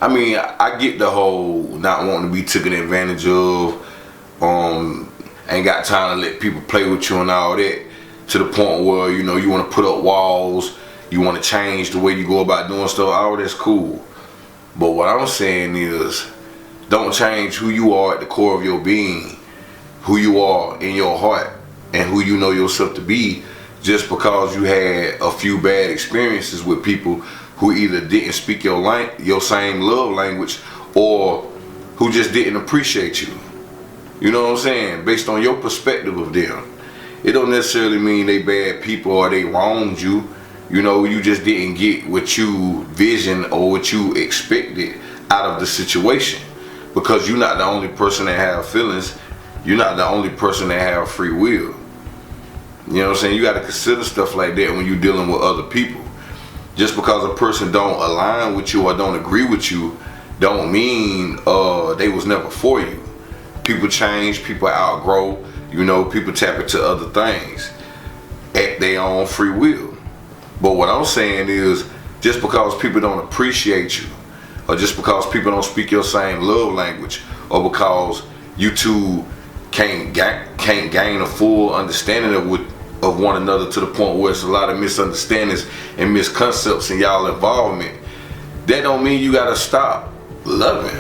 I mean, I get the whole not wanting to be taken advantage of. Ain't got time to let people play with you and all that, to the point where, you know, you want to put up walls, you want to change the way you go about doing stuff. All that's cool. But what I'm saying is, don't change who you are at the core of your being, who you are in your heart, and who you know yourself to be, just because you had a few bad experiences with people who either didn't speak your same love language, or who just didn't appreciate you. You know what I'm saying? Based on your perspective of them. It don't necessarily mean they bad people or they wronged you. You know, you just didn't get what you visioned or what you expected out of the situation. Because you're not the only person that have feelings. You're not the only person that have free will. You know what I'm saying? You got to consider stuff like that when you're dealing with other people. Just because a person don't align with you or don't agree with you, don't mean they was never for you. People change, people outgrow, you know, people tap into other things at their own free will. But what I'm saying is, just because people don't appreciate you, or just because people don't speak your same love language, or because you two can't gain a full understanding of one another, to the point where it's a lot of misunderstandings and misconceptions in y'all involvement, that don't mean you gotta stop loving.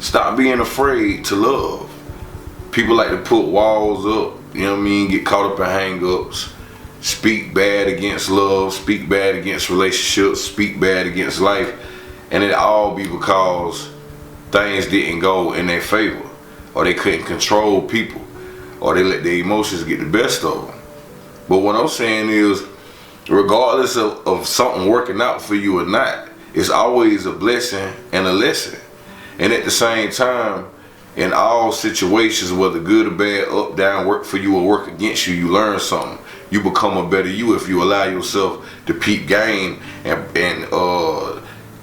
Stop being afraid to love. People like to put walls up, you know what I mean, get caught up in hang-ups, speak bad against love, speak bad against relationships, speak bad against life, and it all be because things didn't go in their favor, or they couldn't control people, or they let their emotions get the best of them. But what I'm saying is, regardless of something working out for you or not, it's always a blessing and a lesson. And at the same time, in all situations, whether good or bad, up, down, work for you or work against you, you learn something. You become a better you if you allow yourself to peep game and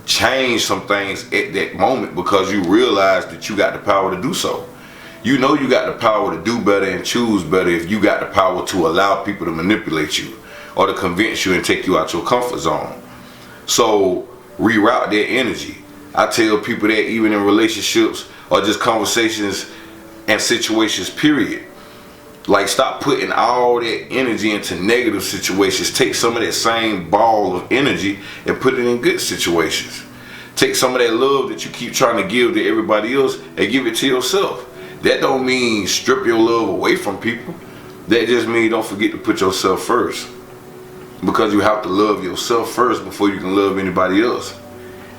change some things at that moment, because you realize that you got the power to do so. You know you got the power to do better and choose better if you got the power to allow people to manipulate you or to convince you and take you out your comfort zone. So reroute that energy. I tell people that even in relationships or just conversations and situations, period. Like, stop putting all that energy into negative situations. Take some of that same ball of energy and put it in good situations. Take some of that love that you keep trying to give to everybody else and give it to yourself. That don't mean strip your love away from people. That just means don't forget to put yourself first. Because you have to love yourself first before you can love anybody else.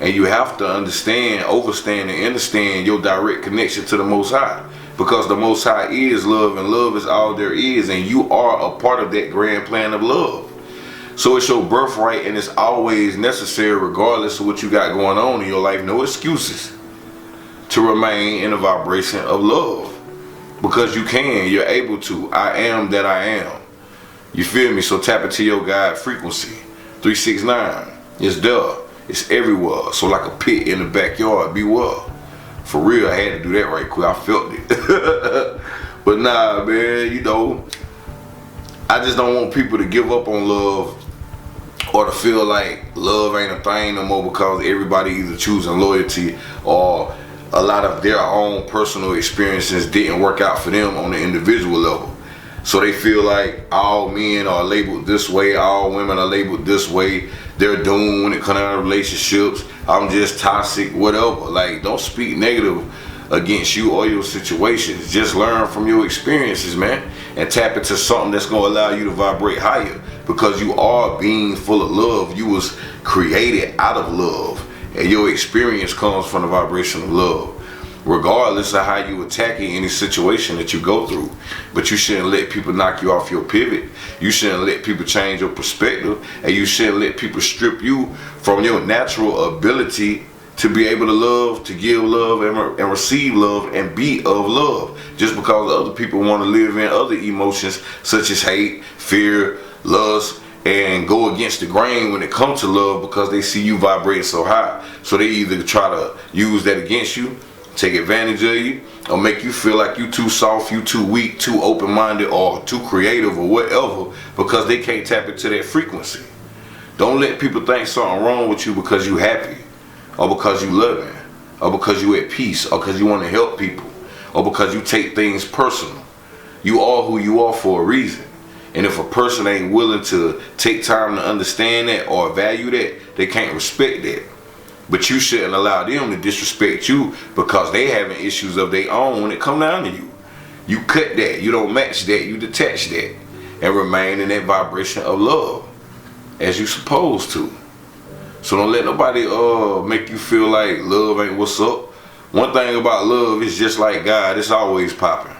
And you have to understand, overstand, and understand your direct connection to the Most High. Because the Most High is love, and love is all there is, and you are a part of that grand plan of love. So it's your birthright, and it's always necessary, regardless of what you got going on in your life, no excuses, to remain in a vibration of love. Because you can, you're able to. I am that I am. You feel me? So tap into your God frequency. 369. It's there. It's everywhere. So like a pit in the backyard, beware. For real, I had to do that right quick. I felt it. But nah, man, you know, I just don't want people to give up on love, or to feel like love ain't a thing no more, because everybody either choosing loyalty or a lot of their own personal experiences didn't work out for them on the individual level. So they feel like all men are labeled this way, all women are labeled this way, they're doomed when it comes down to relationships, I'm just toxic, whatever. Like, don't speak negative against you or your situations. Just learn from your experiences, man, and tap into something that's going to allow you to vibrate higher, because you are a being full of love. You was created out of love, and your experience comes from the vibration of love, regardless of how you attacking any situation that you go through. But you shouldn't let people knock you off your pivot. You shouldn't let people change your perspective, and you shouldn't let people strip you from your natural ability to be able to love, to give love, and receive love, and be of love. Just because other people want to live in other emotions such as hate, fear, lust, and go against the grain when it comes to love, because they see you vibrating so high. So they either try to use that against you, take advantage of you, or make you feel like you too soft, you too weak, too open-minded, or too creative, or whatever, because they can't tap into that frequency. Don't let people think something wrong with you because you happy, or because you loving, or because you at peace, or because you want to help people, or because you take things personal. You are who you are for a reason. And if a person ain't willing to take time to understand that or value that, they can't respect that. But you shouldn't allow them to disrespect you because they having issues of their own when it come down to you. You cut that, you don't match that, you detach that, and remain in that vibration of love as you supposed to. So don't let nobody make you feel like love ain't what's up. One thing about love is just like God, it's always popping.